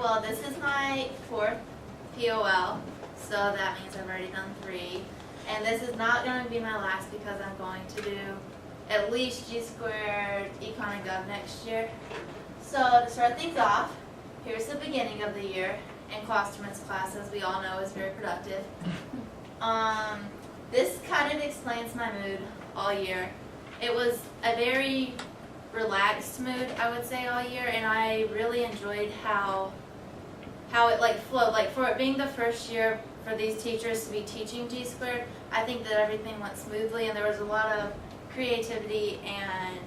well, this is my fourth POL, so that means I've already done 3. And this is not going to be my last because I'm going to do at least G squared, Econ, and Gov next year. So to start things off, here's the beginning of the year. And Klosterman's class, as we all know, is very productive. This kind of explains my mood all year. It was a very relaxed mood, I would say, all year, and I really enjoyed how it like flowed. Like for it being the first year for these teachers to be teaching G squared, I think that everything went smoothly, and there was a lot of creativity and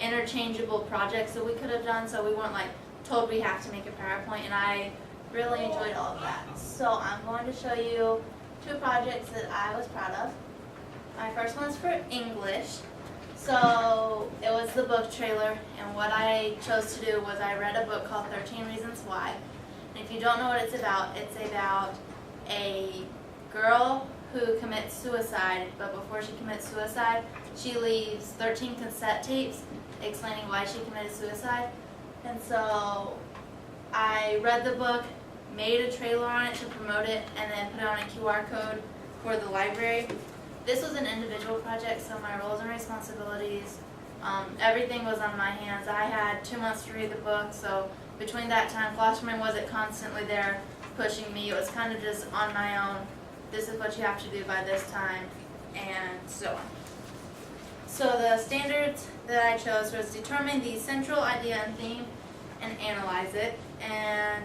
interchangeable projects that we could have done, so we weren't like told we have to make a PowerPoint, and I really enjoyed all of that. So I'm going to show you 2 projects that I was proud of. My first one's for English. So it was the book trailer, and what I chose to do was I read a book called 13 Reasons Why. And if you don't know what it's about a girl who commits suicide, but before she commits suicide, she leaves 13 cassette tapes explaining why she committed suicide. And so I read the book, made a trailer on it to promote it, and then put it on a QR code for the library. This was an individual project, so my roles and responsibilities, everything was on my hands. I had 2 months to read the book, so between that time, Klosterman wasn't constantly there pushing me. It was kind of just on my own. This is what you have to do by this time, and so on. So the standards that I chose was determine the central idea and theme and analyze it, and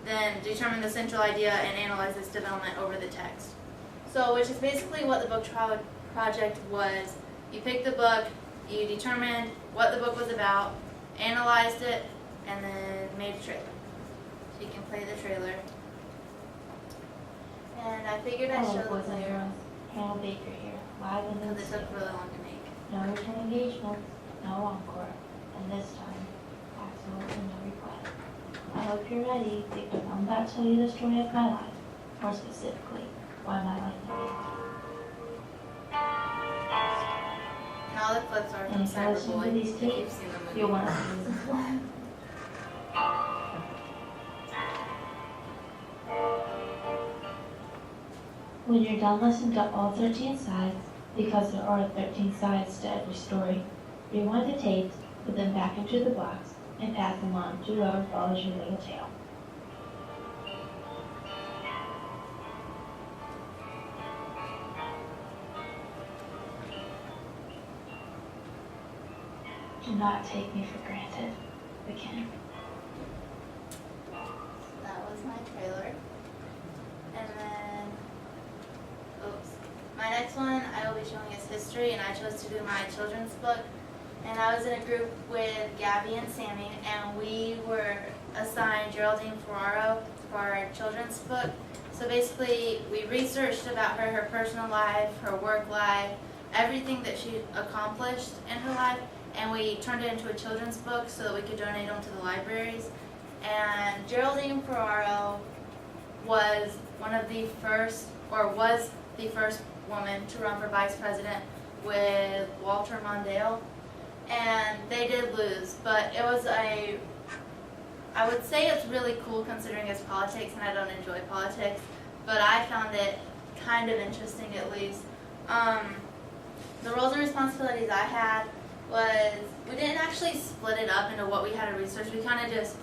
then determine the central idea and analyze its development over the text. So, which is basically what the book project was. You picked the book, you determined what the book was about, analyzed it, and then made a trailer. So you can play the trailer. And I figured I'd show the player. Harold Baker here, live in the Because it took really long to make. No return engagements, no encore, and this time, absolutely no request. I hope you're ready because I'm about to tell you the story of my life, more specifically, why my life ended. And all the clips are from And if I listen to Cyberbully, these if you've tapes, seen the movie. you'll want to see this as well. When you're done listening to all 13 sides, because there are 13 sides to every story, rewind the tapes, put them back into the box, and pass them on to whoever follows your little tail. Do not take me for granted, again. That was my trailer. And then, my next one I will be showing is history, and I chose to do my children's book. And I was in a group with Gabby and Sammy, and we were assigned Geraldine Ferraro for our children's book. So basically, we researched about her personal life, her work life, everything that she accomplished in her life, and we turned it into a children's book so that we could donate them to the libraries. And Geraldine Ferraro was the first woman to run for vice president with Walter Mondale. And they did lose, but it was I would say it's really cool considering it's politics, and I don't enjoy politics, but I found it kind of interesting at least. The roles and responsibilities I had was, we didn't actually split it up into what we had to research. We kind of just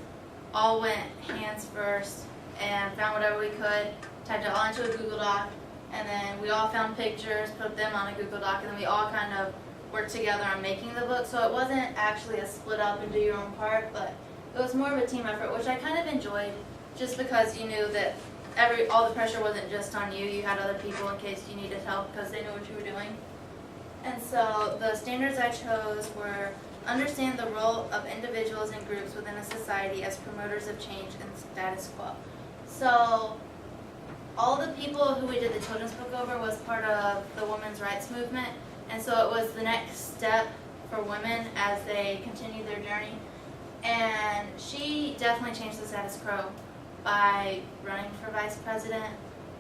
all went hands first and found whatever we could, typed it all into a Google Doc, and then we all found pictures, put them on a Google Doc, and then we all kind of worked together on making the book. So it wasn't actually a split up and do your own part, but it was more of a team effort, which I kind of enjoyed, just because you knew that all the pressure wasn't just on you. You had other people in case you needed help because they knew what you were doing. And so the standards I chose were understand the role of individuals and groups within a society as promoters of change and status quo. So all the people who we did the children's book over was part of the women's rights movement, and so it was the next step for women as they continue their journey. And she definitely changed the status quo by running for vice president,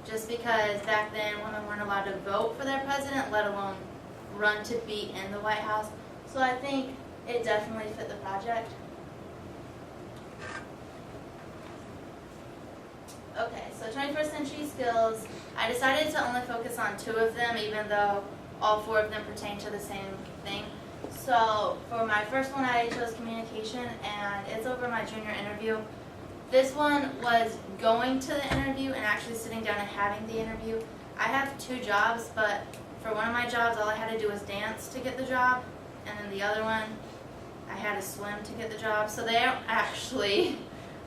just because back then women weren't allowed to vote for their president, let alone run to be in the White House. So I think it definitely fit the project. Okay, so 21st century skills, I decided to only focus on 2 of them, even though all 4 of them pertain to the same thing. So for my first one, I chose communication, and it's over my junior interview. This one was going to the interview and actually sitting down and having the interview. I have 2 jobs, but for one of my jobs, all I had to do was dance to get the job, and then the other one, I had to swim to get the job. So they aren't actually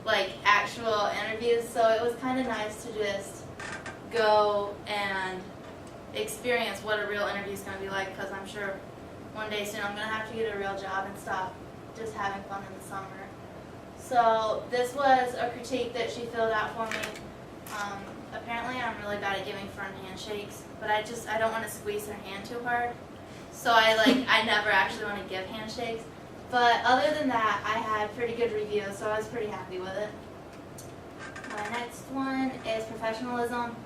like actual interviews, so it was kind of nice to just go and experience what a real interview is going to be like, because I'm sure one day soon I'm going to have to get a real job and stop just having fun in the summer. So this was a critique that she filled out for me. Apparently I'm really bad at giving firm handshakes, but I don't want to squeeze her hand too hard. So I never actually want to give handshakes. But other than that, I had pretty good reviews, so I was pretty happy with it. My next one is professionalism,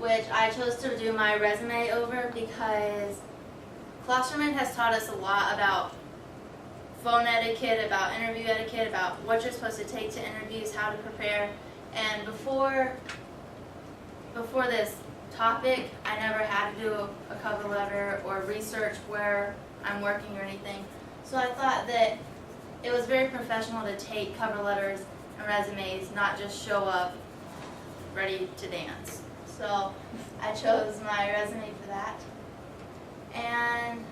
which I chose to do my resume over because Klosterman has taught us a lot about phone etiquette, about interview etiquette, about what you're supposed to take to interviews, how to prepare. And before this topic, I never had to do a cover letter or research where I'm working or anything. So I thought that it was very professional to take cover letters and resumes, not just show up ready to dance. So I chose my resume for that. And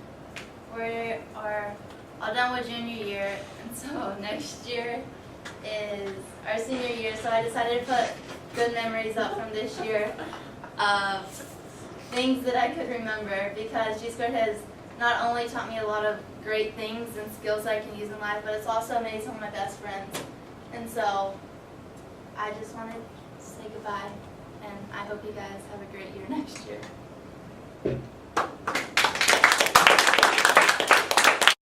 we are all done with junior year, and so next year is our senior year, so I decided to put good memories up from this year of things that I could remember, because G-Squared has not only taught me a lot of great things and skills I can use in life, but it's also made some of my best friends. And so I just wanted to say goodbye, and I hope you guys have a great year next year.